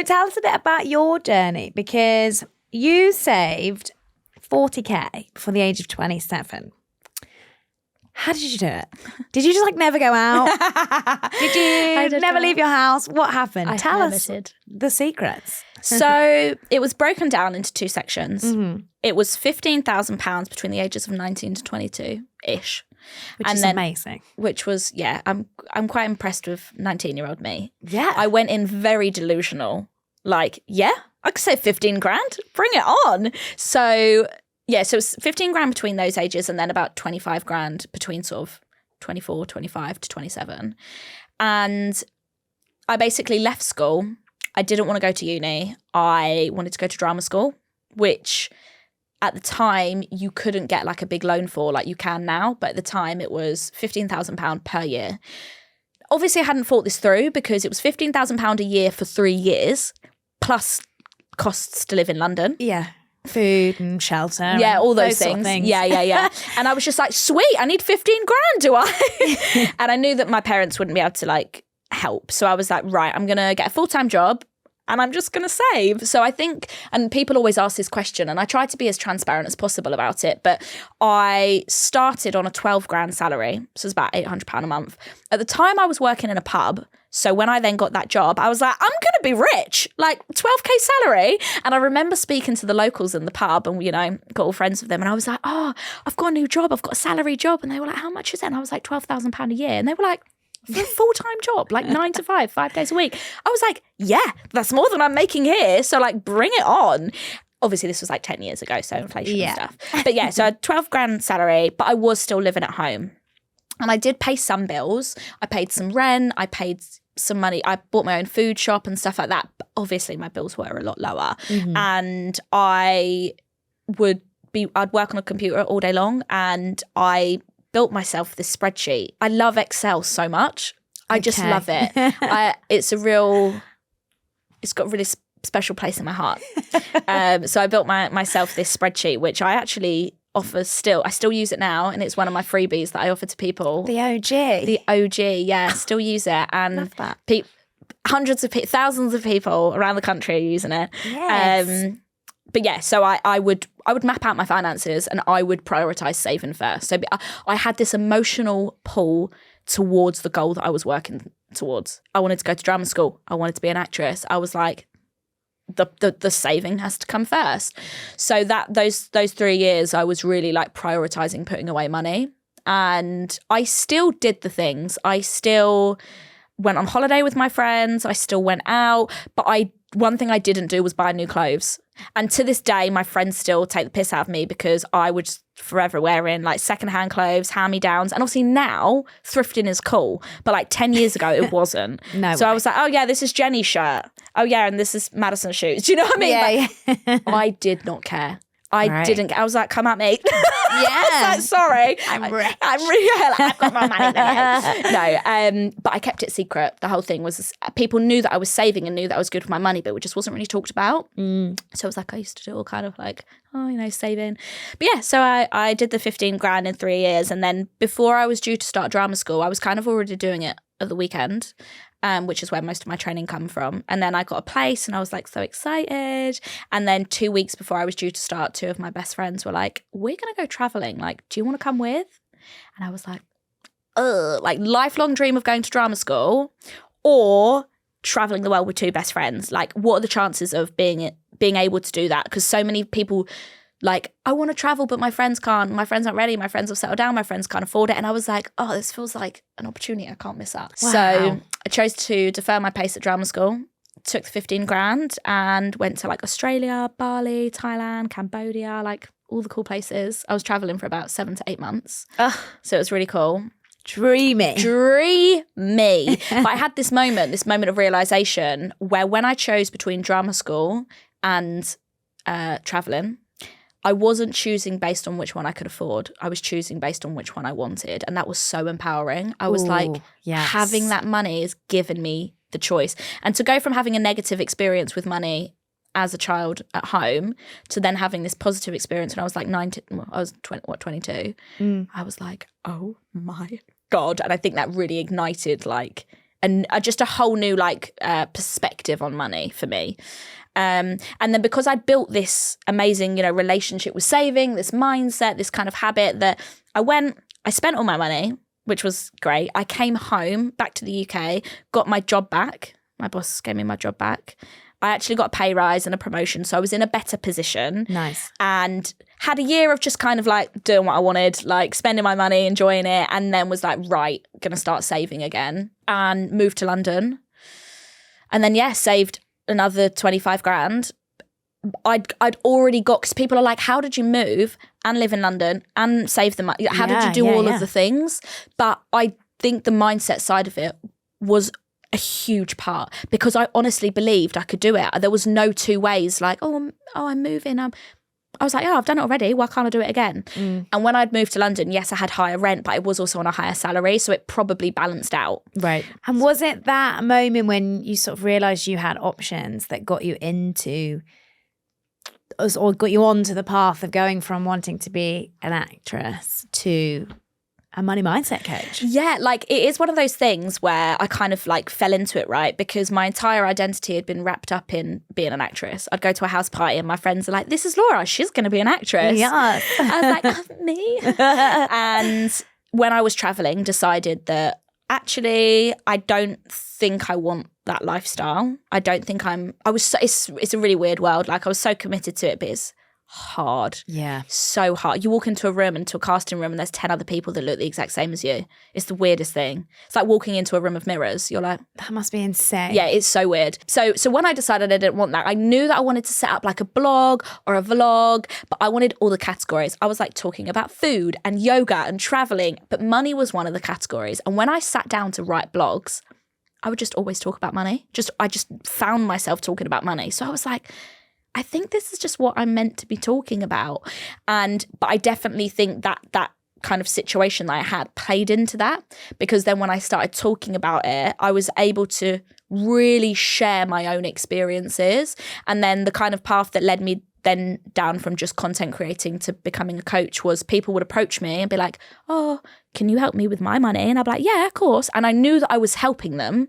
So tell us a bit about your journey, because you saved 40k before the age of 27. How did you do it? Did you just like never go out? Did you never leave your house? What happened? Tell us the secrets. So it was broken down into two sections. Mm-hmm. It was £15,000 between the ages of 19 to 22-ish. Which is amazing. Which was, yeah, I'm quite impressed with 19-year-old me. Yeah. I went in very delusional. Like, yeah, I could save 15 grand. Bring it on. So, yeah, so it's 15 grand between those ages and then about 25 grand between sort of 24, 25 to 27. And I basically left school. I didn't want to go to uni. I wanted to go to drama school, which at the time you couldn't get like a big loan for like you can now. But at the time it was £15,000 per year. Obviously I hadn't thought this through because it was £15,000 a year for 3 years plus costs to live in London. Yeah. Food and shelter. Yeah, and all those sort things. of things. Yeah. And I was just like, sweet, I need 15 grand, do I? And I knew that my parents wouldn't be able to like help. So I was like, right, I'm going to get a full-time job and I'm just going to save. So I think, and people always ask this question and I try to be as transparent as possible about it, but I started on a 12 grand salary. So it's about £800 a month. At the time I was working in a pub. So when I then got that job, I was like, I'm going to be rich, like 12k salary. And I remember speaking to the locals in the pub and, you know, got all friends with them. And I was like, oh, I've got a new job. I've got a salary job. And they were like, how much is it? And I was like, £12,000 a year. And they were like, for a full-time job, like 9 to 5, 5 days a week. I was like, yeah, that's more than I'm making here. So like, bring it on. Obviously, this was like 10 years ago, so inflation and stuff. But yeah, so I had 12 grand salary, but I was still living at home. And I did pay some bills. I paid some rent. I paid some money. I bought my own food shop and stuff like that. But obviously, my bills were a lot lower. Mm-hmm. And I'd work on a computer all day long. And I built myself this spreadsheet. I love Excel so much. I just love it. It's got a really special place in my heart. So I built myself this spreadsheet, which I actually offer still. I still use it now, and it's one of my freebies that I offer to people. The OG, yeah, still use it, and love that. Thousands of people around the country are using it. Yes. But yeah, so I would map out my finances and I would prioritize saving first. So I had this emotional pull towards the goal that I was working towards. I wanted to go to drama school. I wanted to be an actress. I was like, the saving has to come first. So that those 3 years I was really like prioritizing putting away money. And I still did the things. I still went on holiday with my friends. I still went out. But one thing I didn't do was buy new clothes. And to this day, my friends still take the piss out of me because I would just forever wearing like secondhand clothes, hand-me-downs. And obviously now thrifting is cool. But like 10 years ago, it wasn't. So I was like, oh yeah, this is Jenny's shirt. Oh yeah, and this is Madison's shoes. Do you know what I mean? Yeah. I did not care. I didn't. I was like, come at me. Yeah. I was like, sorry. I'm rich. I'm really, like, I've got my money there. No, but I kept it secret. The whole thing was people knew that I was saving and knew that I was good with my money, but it just wasn't really talked about. So it was like I used to do all kind of like, oh, you know, saving. But yeah, so I did the 15 grand in 3 years. And then before I was due to start drama school, I was kind of already doing it at the weekend. Which is where most of my training come from. And then I got a place and I was like so excited. And then 2 weeks before I was due to start, 2 of my best friends were like, we're going to go traveling. Like, do you want to come with? And I was like, ugh, like lifelong dream of going to drama school or traveling the world with 2 best friends. Like, what are the chances of being able to do that? Because so many people like, I want to travel, but my friends can't. My friends aren't ready. My friends have settled down. My friends can't afford it. And I was like, oh, this feels like an opportunity I can't miss out. Wow. So I chose to defer my pace at drama school, took the 15 grand and went to like Australia, Bali, Thailand, Cambodia, like all the cool places. I was traveling for about 7 to 8 months. So it was really cool. Dreamy. But I had this moment of realization where when I chose between drama school and traveling, I wasn't choosing based on which one I could afford. I was choosing based on which one I wanted. And that was so empowering. I was having that money has given me the choice. And to go from having a negative experience with money as a child at home to then having this positive experience when I was like 22. I was like, oh my God. And I think that really ignited like and just a whole new like perspective on money for me. And then because I built this amazing, you know, relationship with saving, this mindset, this kind of habit that I spent all my money, which was great. I came home back to the UK, got my job back. My boss gave me my job back. I actually got a pay rise and a promotion. So I was in a better position. Nice. And had a year of just kind of like doing what I wanted, like spending my money, enjoying it. And then was like, right, going to start saving again and moved to London. And then, saved another 25 grand. I'd already got, because people are like, how did you move and live in London and save the money? How did you do all of the things? But I think the mindset side of it was a huge part, because I honestly believed I could do it. There was no two ways, like, I'm moving. I was like, I've done it already. Why can't I do it again? And when I'd moved to London, yes, I had higher rent, but I was also on a higher salary. So it probably balanced out. Right. And was it that moment when you sort of realised you had options that got you into, or got you onto the path of going from wanting to be an actress to a money mindset coach? Yeah, like it is one of those things where I kind of like fell into it, right? Because my entire identity had been wrapped up in being an actress. I'd go to a house party and my friends are like, this is Laura, she's going to be an actress. Yeah. I was like, me? And when I was traveling, decided that actually I don't think I want that lifestyle. I don't think it's a really weird world. Like I was so committed to it, but it's hard. Yeah. So hard. You walk into a room, into a casting room, and there's 10 other people that look the exact same as you. It's the weirdest thing. It's like walking into a room of mirrors. You're like, that must be insane. yeah, it's so weird. So when I decided I didn't want that, I knew that I wanted to set up like a blog or a vlog, but I wanted all the categories. I was like talking about food and yoga and traveling, but money was one of the categories. And when I sat down to write blogs, I would just always talk about money. I just found myself talking about money. So I was like, I think this is just what I'm meant to be talking about. But I definitely think that kind of situation that I had played into that, because then when I started talking about it, I was able to really share my own experiences. And then the kind of path that led me then down from just content creating to becoming a coach was people would approach me and be like, oh, can you help me with my money? And I'd be like, yeah, of course. And I knew that I was helping them,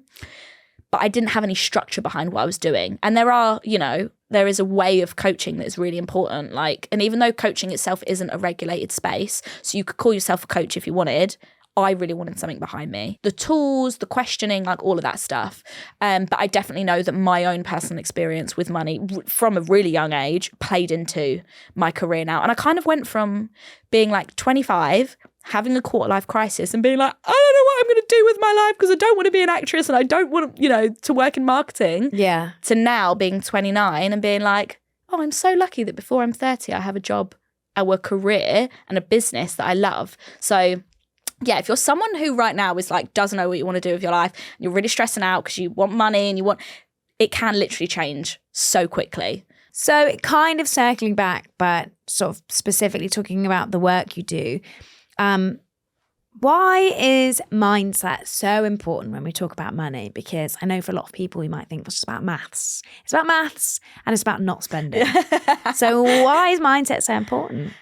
but I didn't have any structure behind what I was doing. And there is a way of coaching that is really important. Like, and even though coaching itself isn't a regulated space, so you could call yourself a coach if you wanted, I really wanted something behind me. The tools, the questioning, like all of that stuff. But I definitely know that my own personal experience with money from a really young age played into my career now. And I kind of went from being like 25, having a quarter life crisis and being like, I don't know what I'm going to do with my life because I don't want to be an actress and I don't want to, to work in marketing. Yeah. To now being 29 and being like, oh, I'm so lucky that before I'm 30, I have a job, a career and a business that I love. So yeah, if you're someone who right now is like, doesn't know what you want to do with your life, and you're really stressing out because you want money and it can literally change so quickly. So kind of circling back, but sort of specifically talking about the work you do, why is mindset so important when we talk about money? Because I know for a lot of people, we might think it's just about maths. It's about maths and it's about not spending. So why is mindset so important?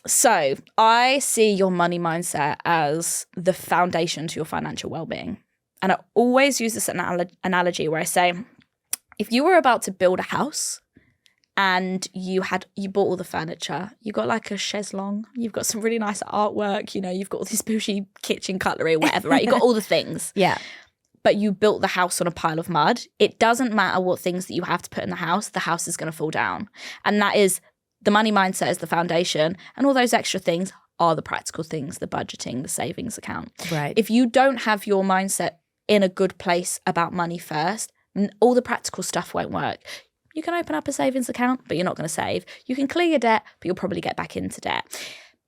So I see your money mindset as the foundation to your financial well-being. And I always use this analogy where I say, if you were about to build a house and you bought all the furniture, you got like a chaise longue, you've got some really nice artwork, you've got all this bougie kitchen cutlery, whatever, right? You've got all the things. Yeah. But you built the house on a pile of mud. It doesn't matter what things that you have to put in the house is going to fall down. And that is, the money mindset is the foundation, and all those extra things are the practical things, the budgeting, the savings account. Right. If you don't have your mindset in a good place about money first, all the practical stuff won't work. You can open up a savings account, but you're not going to save. You can clear your debt, but you'll probably get back into debt.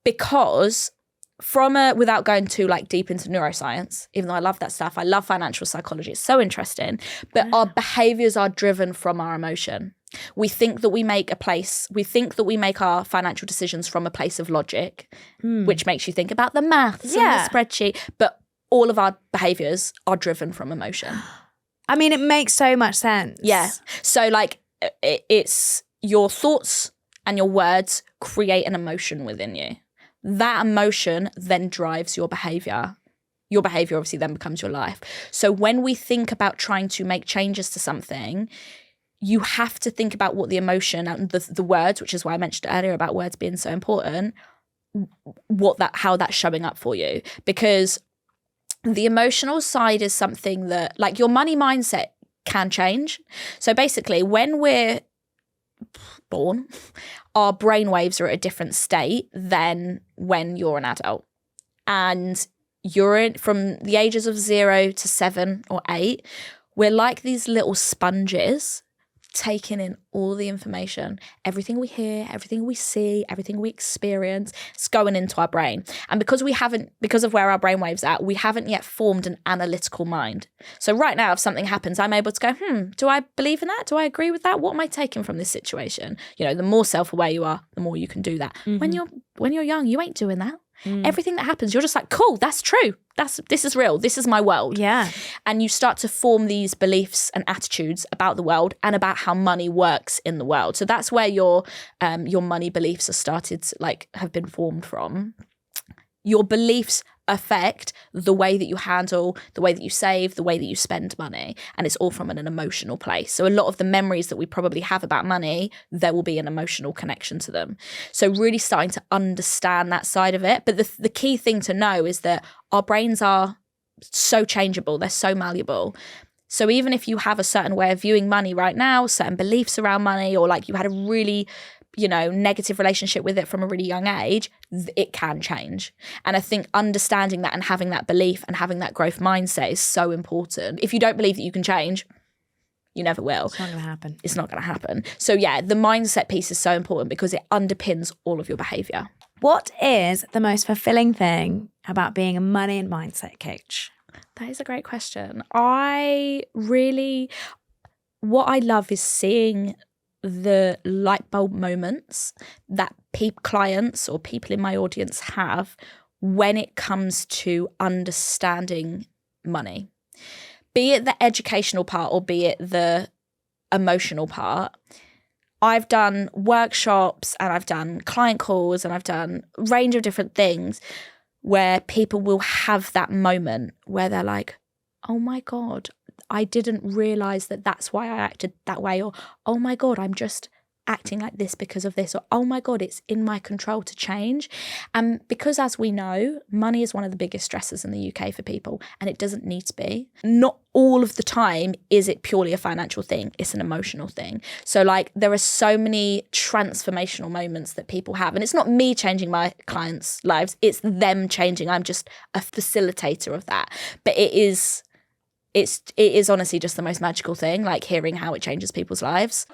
Because without going too like deep into neuroscience, even though I love that stuff, I love financial psychology, it's so interesting, but our behaviors are driven from our emotion. We think that we make our financial decisions from a place of logic, which makes you think about the maths and the spreadsheet, but all of our behaviors are driven from emotion. I mean, it makes so much sense. Yeah. So like it's your thoughts and your words create an emotion within you. That emotion then drives your behavior. your behavior obviously then becomes your life. So when we think about trying to make changes to something, you have to think about what the emotion and the words, which is why I mentioned earlier about words being so important, how that's showing up for you. Because the emotional side is something that, like, your money mindset can change. So basically, when we're born, our brainwaves are at a different state than when you're an adult. And from the ages of 0 to 7 or 8, we're like these little sponges taking in all the information, everything we hear, everything we see, everything we experience, it's going into our brain. And because of where our brainwaves are at, we haven't yet formed an analytical mind. So right now, if something happens, I'm able to go, do I believe in that? Do I agree with that? What am I taking from this situation? You know, the more self-aware you are, the more you can do that. Mm-hmm. When you're young, you ain't doing that. Everything that happens, you're just like, cool, that's true. This is real. This is my world. Yeah. And you start to form these beliefs and attitudes about the world and about how money works in the world. So that's where your money beliefs have been formed from. Your beliefs affect the way that you handle, the way that you save, the way that you spend money. And it's all from an emotional place. So a lot of the memories that we probably have about money, there will be an emotional connection to them. So really starting to understand that side of it. But the key thing to know is that our brains are so changeable. They're so malleable. So even if you have a certain way of viewing money right now, certain beliefs around money, or like you had a really negative relationship with it from a really young age, it can change. And I think understanding that and having that belief and having that growth mindset is so important. If you don't believe that you can change, you never will. It's not going to happen. It's not going to happen. So yeah, the mindset piece is so important because it underpins all of your behavior. What is the most fulfilling thing about being a money and mindset coach? That is a great question. What I love is seeing the light bulb moments that clients or people in my audience have when it comes to understanding money, be it the educational part or be it the emotional part. I've done workshops and I've done client calls and I've done a range of different things where people will have that moment where they're like, oh my God, I didn't realize that that's why I acted that way, or oh my God, I'm just acting like this because of this, or oh my God, it's in my control to change. And because, as we know, money is one of the biggest stressors in the UK for people, and it doesn't need to be. Not all of the time is it purely a financial thing, it's an emotional thing. So like there are so many transformational moments that people have, and it's not me changing my clients' lives, it's them changing. I'm just a facilitator of that. But it is honestly just the most magical thing, like hearing how it changes people's lives.